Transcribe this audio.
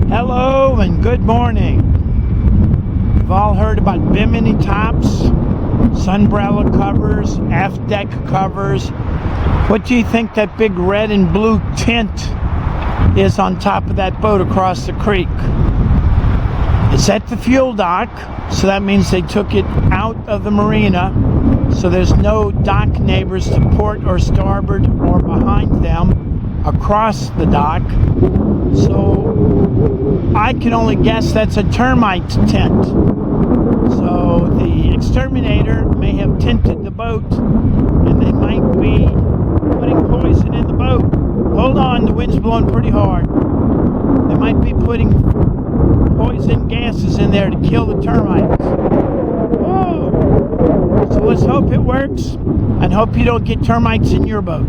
Hello and good morning. We've all heard about bimini tops, sunbrella covers, aft deck covers. What do you think that big red and blue tint is on top of that boat across the creek? It's at the fuel dock, so that means they took it out of the marina, so there's no dock neighbors to port or starboard or behind them across the dock. So I can only guess that's a termite tint. So the exterminator may have tinted the boat, and they might be putting poison in the boat. Hold on, the wind's blowing pretty hard. They might be putting poison gases in there to kill the termites. Whoa! So let's hope it works, and hope you don't get termites in your boat.